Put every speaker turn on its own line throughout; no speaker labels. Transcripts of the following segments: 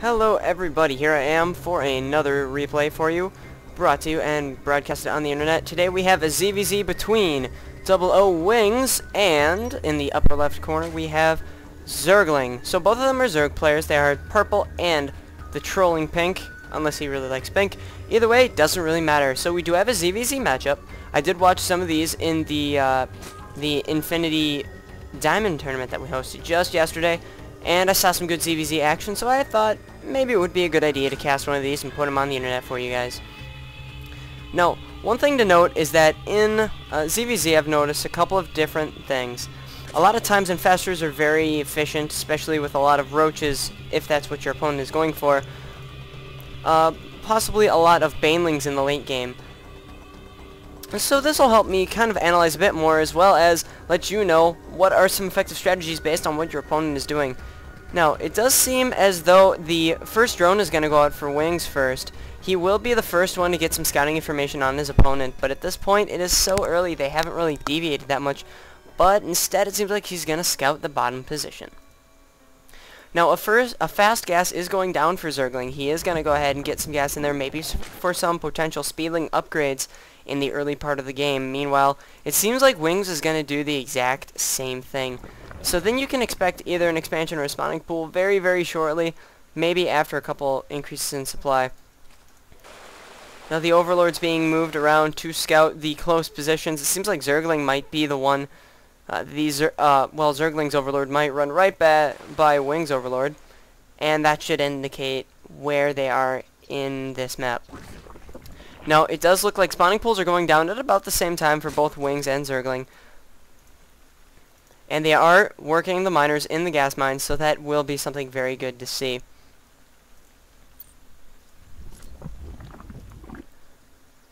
Hello everybody, here I am for another replay for you, brought to you and broadcasted on the internet. Today we have a ZVZ between Double O Wings and, in the upper left corner, we have Zergling. So both of them are Zerg players. They are purple and the trolling pink, unless he really likes pink. Either way, doesn't really matter. So we do have a ZVZ matchup. I did watch some of these in the Infinity Diamond tournament that we hosted just yesterday, and I saw some good ZVZ action, so I thought maybe it would be a good idea to cast one of these and put them on the internet for you guys. Now, one thing to note is that in ZVZ I've noticed a couple of different things. A lot of times infestors are very efficient, especially with a lot of roaches, if that's what your opponent is going for. Possibly a lot of banelings in the late game. So this will help me kind of analyze a bit more, as well as let you know what are some effective strategies based on what your opponent is doing. Now, it does seem as though the first drone is going to go out for Wings first. He will be the first one to get some scouting information on his opponent, but at this point it is so early they haven't really deviated that much, but instead it seems like he's going to scout the bottom position. Now, a fast gas is going down for Zergling. He is going to go ahead and get some gas in there, maybe for some potential speedling upgrades in the early part of the game. Meanwhile, it seems like Wings is going to do the exact same thing. So then you can expect either an expansion or a spawning pool very, very shortly, maybe after a couple increases in supply. Now the Overlord's being moved around to scout the close positions. It seems like Zergling might be the one. Zergling's Overlord might run right by Wings' Overlord, and that should indicate where they are in this map. Now, it does look like spawning pools are going down at about the same time for both Wings and Zergling. And they are working the miners in the gas mines, so that will be something very good to see.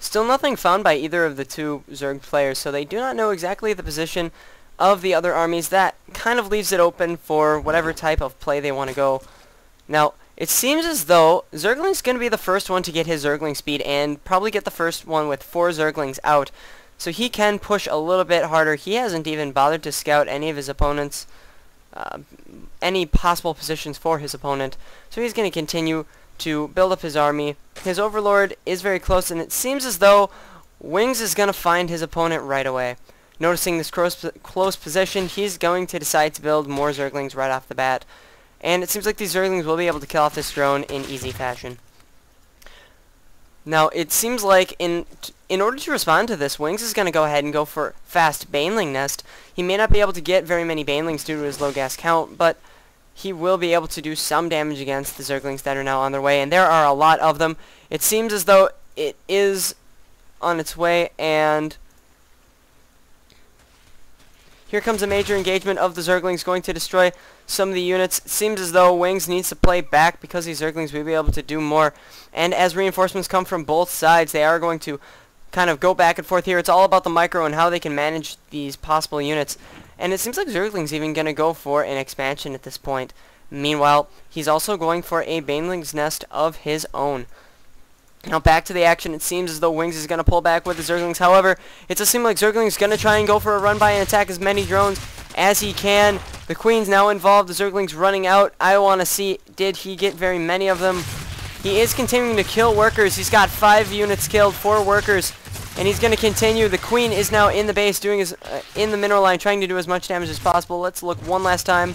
Still nothing found by either of the two Zerg players, so they do not know exactly the position of the other armies. That kind of leaves it open for whatever type of play they want to go. Now, it seems as though Zergling's going to be the first one to get his Zergling speed and probably get the first one with 4 Zerglings out. So he can push a little bit harder. He hasn't even bothered to scout any of his opponents, any possible positions for his opponent. So he's going to continue to build up his army. His Overlord is very close, and it seems as though Wings is going to find his opponent right away. Noticing this close position, he's going to decide to build more Zerglings right off the bat. And it seems like these Zerglings will be able to kill off this drone in easy fashion. Now, it seems like in order to respond to this, Wings is going to go ahead and go for fast Baneling Nest. He may not be able to get very many Banelings due to his low gas count, but he will be able to do some damage against the Zerglings that are now on their way, and there are a lot of them. It seems as though it is on its way, and here comes a major engagement of the Zerglings, going to destroy some of the units. It seems as though Wings needs to play back because these Zerglings will be able to do more. And as reinforcements come from both sides, they are going to kind of go back and forth here. It's all about the micro and how they can manage these possible units. And it seems like Zergling's even going to go for an expansion at this point. Meanwhile, he's also going for a Baneling's Nest of his own. Now back to the action. It seems as though Wings is going to pull back with the Zerglings. However, it does seem like Zergling's going to try and go for a run by and attack as many drones as he can. The Queen's now involved. The Zergling's running out. I want to see, did he get very many of them? He is continuing to kill workers. He's got 5 units killed, 4 workers, and he's going to continue. The Queen is now in the base, doing his in the mineral line, trying to do as much damage as possible. Let's look one last time.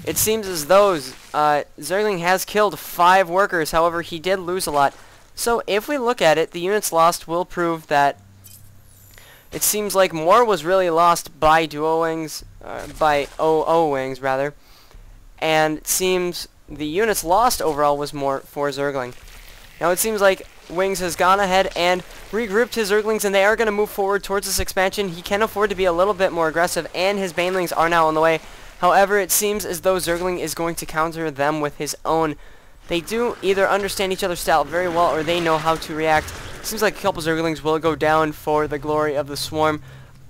It seems as though Zergling has killed 5 workers. However, he did lose a lot. So if we look at it, the units lost will prove that it seems like more was really lost by Duo Wings, by OO Wings rather, and it seems the units lost overall was more for Zergling. Now it seems like Wings has gone ahead and regrouped his Zerglings, and they are going to move forward towards this expansion. He can afford to be a little bit more aggressive, and his Banelings are now on the way. However, it seems as though Zergling is going to counter them with his own. They do either understand each other's style very well, or they know how to react. It seems like a couple Zerglings will go down for the glory of the swarm.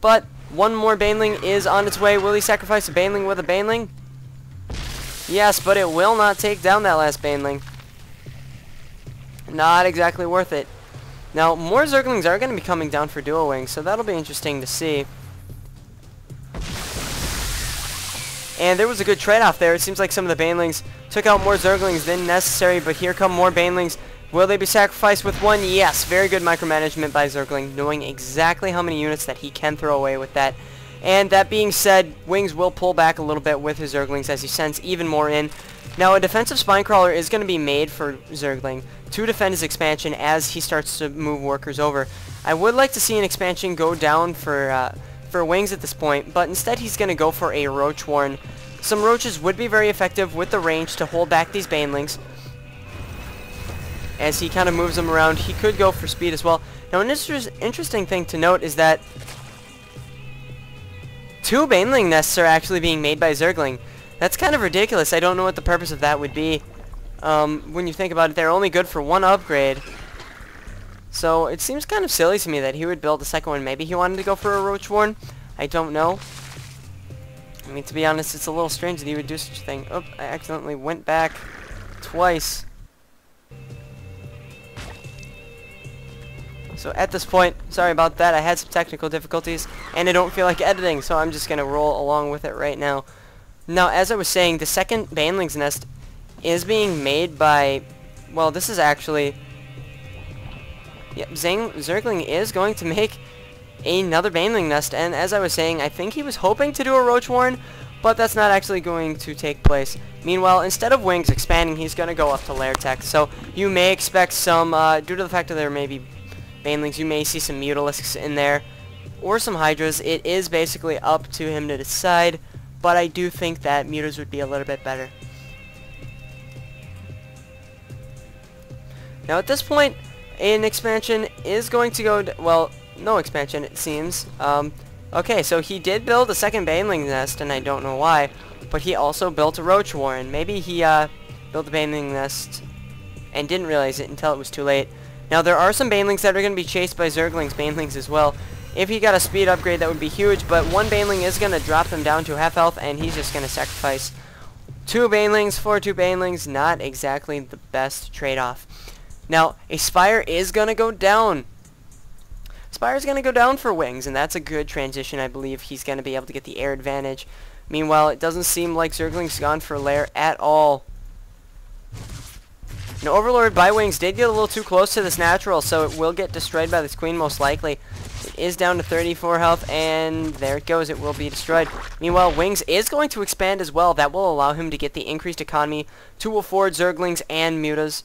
But one more Baneling is on its way. Will he sacrifice a Baneling with a Baneling? Yes, but it will not take down that last Baneling. Not exactly worth it. Now, more Zerglings are going to be coming down for Duo Wings, so that'll be interesting to see. And there was a good trade-off there. It seems like some of the Banelings took out more Zerglings than necessary, but here come more Banelings. Will they be sacrificed with one? Yes. Very good micromanagement by Zergling, knowing exactly how many units that he can throw away with that. And that being said, Wings will pull back a little bit with his Zerglings as he sends even more in. Now, a defensive Spinecrawler is going to be made for Zergling to defend his expansion as he starts to move workers over. I would like to see an expansion go down for Wings at this point, but instead he's going to go for a Roach Warren. Some Roaches would be very effective with the range to hold back these Banelings. As he kind of moves them around, he could go for speed as well. Now, an interesting thing to note is that 2 Baneling nests are actually being made by Zergling. That's kind of ridiculous. I don't know what the purpose of that would be. When you think about it, they're only good for 1 upgrade. So it seems kind of silly to me that he would build a second one. Maybe he wanted to go for a Roach Warren. I don't know. I mean, to be honest, it's a little strange that he would do such a thing. Oh, I accidentally went back twice. So at this point, sorry about that, I had some technical difficulties, and I don't feel like editing, so I'm just going to roll along with it right now. Now, as I was saying, the second Baneling's nest is being made by, well, this is actually, yep, Zergling is going to make another Baneling nest, and as I was saying, I think he was hoping to do a Roach Warren, but that's not actually going to take place. Meanwhile, instead of Wings expanding, he's going to go up to Lair Tech, so you may expect some, due to the fact that there may be Banelings, you may see some Mutalisks in there, or some Hydras. It is basically up to him to decide, but I do think that Mutas would be a little bit better. Now at this point, an expansion is going to go, well, no expansion it seems. Okay, so he did build a second Baneling nest, and I don't know why, but he also built a Roach Warren. Maybe he built a Baneling nest and didn't realize it until it was too late. Now, there are some Banelings that are going to be chased by Zergling's Banelings as well. If he got a speed upgrade, that would be huge, but one Baneling is going to drop them down to half health, and he's just going to sacrifice 2 Banelings for 2 Banelings. Not exactly the best trade-off. Now, a Spire is going to go down. Spire's going to go down for Wings, and that's a good transition. I believe he's going to be able to get the air advantage. Meanwhile, it doesn't seem like Zergling's gone for Lair at all. Now, Overlord by Wings did get a little too close to this natural, so it will get destroyed by this Queen most likely. It is down to 34 health, and there it goes. It will be destroyed. Meanwhile, Wings is going to expand as well. That will allow him to get the increased economy to afford Zerglings and Mutas.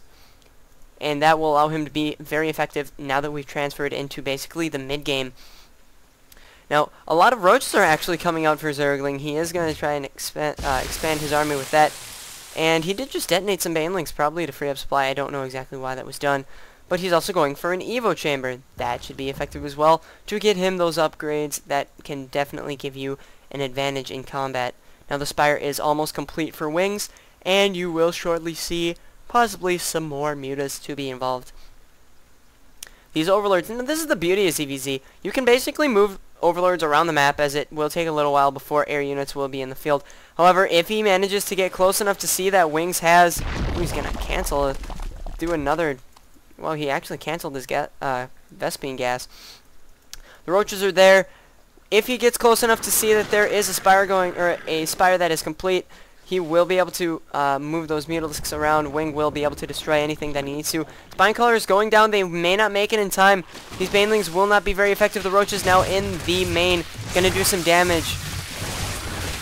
And that will allow him to be very effective now that we've transferred into basically the mid-game. Now, a lot of Roaches are actually coming out for Zergling. He is going to try and expand his army with that. And he did just detonate some Banelings, probably to free up supply. I don't know exactly why that was done. But he's also going for an Evo Chamber. That should be effective as well to get him those upgrades that can definitely give you an advantage in combat. Now the Spire is almost complete for Wings, and you will shortly see possibly some more Mutas to be involved. These Overlords, and this is the beauty of ZVZ. You can basically move Overlords around the map, as it will take a little while before air units will be in the field. However, if he manages to get close enough to see that Wings has, he's going to cancel, do another, well, he actually canceled his Vespene gas. The Roaches are there. If he gets close enough to see that there is a Spire going, or a Spire that is complete, he will be able to move those Mutalisks around. Wing will be able to destroy anything that he needs to. Spinecrawler is going down. They may not make it in time. These Banelings will not be very effective. The Roaches now in the main, going to do some damage.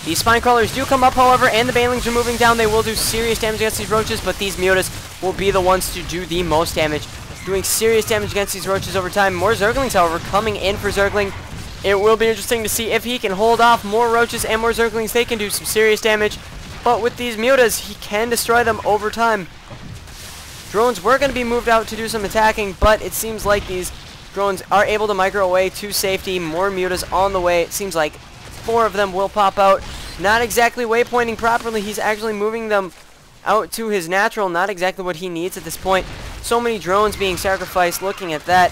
These Spinecrawlers do come up, however, and the Banelings are moving down. They will do serious damage against these Roaches, but these Mutas will be the ones to do the most damage, doing serious damage against these Roaches over time. More Zerglings, however, coming in for Zergling. It will be interesting to see if he can hold off more Roaches and more Zerglings. They can do some serious damage. But with these Mutas, he can destroy them over time. Drones were going to be moved out to do some attacking, but it seems like these drones are able to micro away to safety. More Mutas on the way. It seems like 4 of them will pop out. Not exactly waypointing properly. He's actually moving them out to his natural. Not exactly what he needs at this point. So many drones being sacrificed. Looking at that,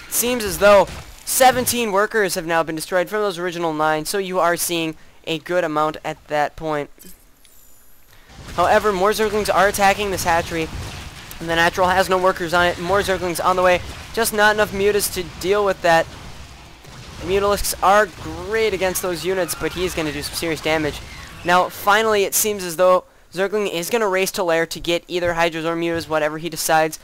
it seems as though 17 workers have now been destroyed from those original 9. So you are seeing a good amount at that point. However, more Zerglings are attacking this hatchery. And the natural has no workers on it. More Zerglings on the way. Just not enough Mutas to deal with that. Mutalisks are great against those units, but he's going to do some serious damage. Now, finally, it seems as though Zergling is going to race to lair to get either Hydras or Mutas, whatever he decides.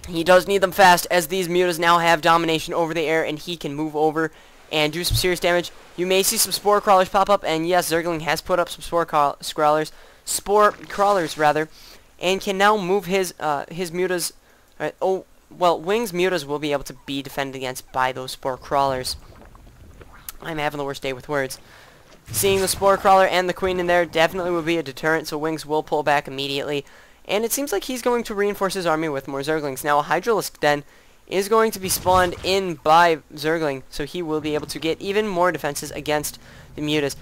He does need them fast, as these Mutas now have domination over the air, and he can move over and do some serious damage. You may see some Spore Crawlers pop up, and yes, Zergling has put up some Spore Crawlers, and can now move his Mutas. Wings Mutas will be able to be defended against by those Spore Crawlers. I'm having the worst day with words. Seeing the Spore Crawler and the Queen in there definitely will be a deterrent, so Wings will pull back immediately. And it seems like he's going to reinforce his army with more Zerglings. Now, a Hydralisk Den is going to be spawned in by Zergling, so he will be able to get even more defenses against the Mutas.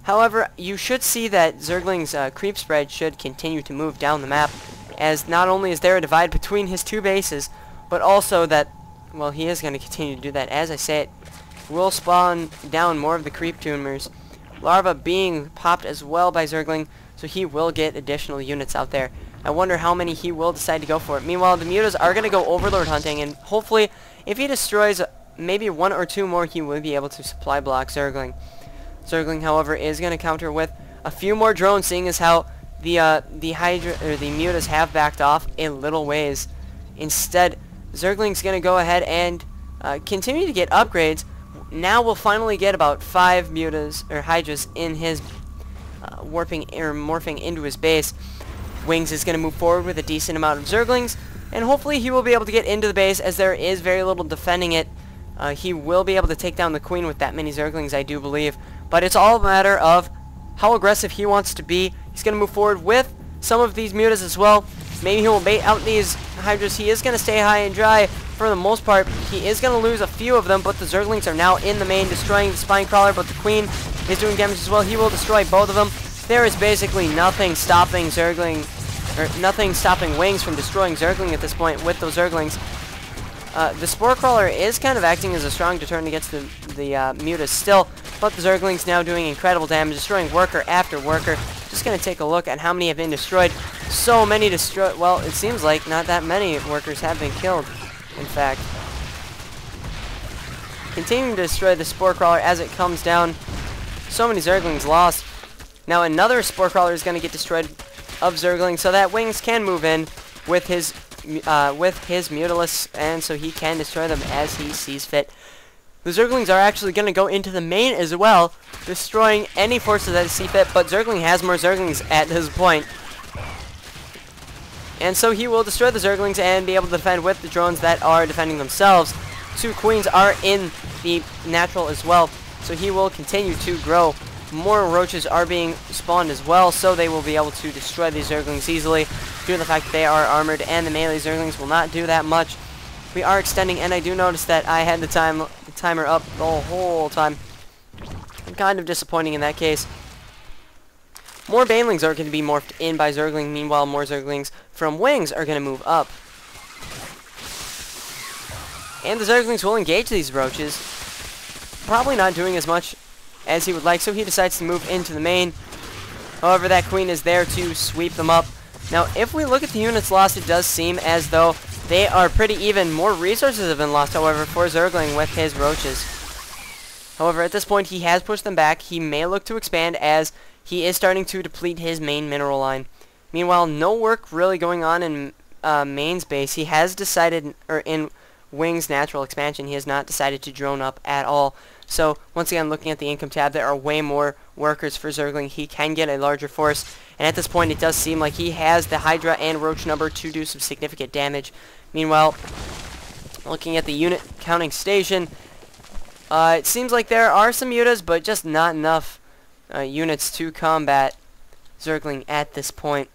However, you should see that Zergling's creep spread should continue to move down the map, as not only is there a divide between his two bases, but also that, well, he is going to continue to do that. As I say it, will spawn down more of the creep tumors. Larva being popped as well by Zergling, so he will get additional units out there. I wonder how many he will decide to go for. Meanwhile, the Mutas are going to go Overlord hunting, and hopefully, if he destroys maybe one or two more, he will be able to supply block Zergling. Zergling, however, is going to counter with a few more drones, seeing as how the Mutas have backed off a little ways. Instead, Zergling's going to go ahead and continue to get upgrades. Now we'll finally get about 5 Mutas or Hydras in his morphing into his base. Wings is going to move forward with a decent amount of Zerglings, and hopefully he will be able to get into the base, as there is very little defending it. He will be able to take down the Queen with that many Zerglings, I do believe. But it's all a matter of how aggressive he wants to be. He's going to move forward with some of these Mutas as well. Maybe he will bait out these Hydras. He is going to stay high and dry for the most part. He is going to lose a few of them, but the Zerglings are now in the main, destroying the Spine Crawler, but the Queen is doing damage as well. He will destroy both of them. There is basically nothing stopping Zergling, or nothing stopping Wings from destroying Zergling at this point with those Zerglings. The Spore Crawler is kind of acting as a strong deterrent against the Mutas still, but the Zergling's now doing incredible damage, destroying worker after worker. Just going to take a look at how many have been destroyed. So many destroyed. Well, it seems like not that many workers have been killed, in fact. Continuing to destroy the Spore Crawler as it comes down. So many Zerglings lost. Now another Spore Crawler is going to get destroyed of Zergling, so that Wings can move in with his Mutalisks, and so he can destroy them as he sees fit. The Zerglings are actually going to go into the main as well, destroying any forces that see fit, but Zergling has more Zerglings at this point. And so he will destroy the Zerglings and be able to defend with the drones that are defending themselves. 2 Queens are in the natural as well, so he will continue to grow. More roaches are being spawned as well, so they will be able to destroy these Zerglings easily due to the fact that they are armored, and the melee Zerglings will not do that much. We are extending, and I do notice that I had the timer up the whole time. Kind of disappointing in that case. More Banelings are going to be morphed in by Zergling. Meanwhile, more Zerglings from Wings are going to move up. And the Zerglings will engage these roaches. Probably not doing as much as he would like, so he decides to move into the main. However, that Queen is there to sweep them up. Now, if we look at the units lost, it does seem as though they are pretty even. More resources have been lost, however, for Zergling with his roaches. However, at this point, he has pushed them back. He may look to expand as he is starting to deplete his main mineral line. Meanwhile, no work really going on in main's base. He has decided, or in Wings natural expansion, he has not decided to drone up at all. So, once again, looking at the income tab, there are way more workers for Zergling. He can get a larger force, and at this point, it does seem like he has the Hydra and Roach number to do some significant damage. Meanwhile, looking at the unit counting station, it seems like there are some Mutas, but just not enough units to combat Zergling at this point.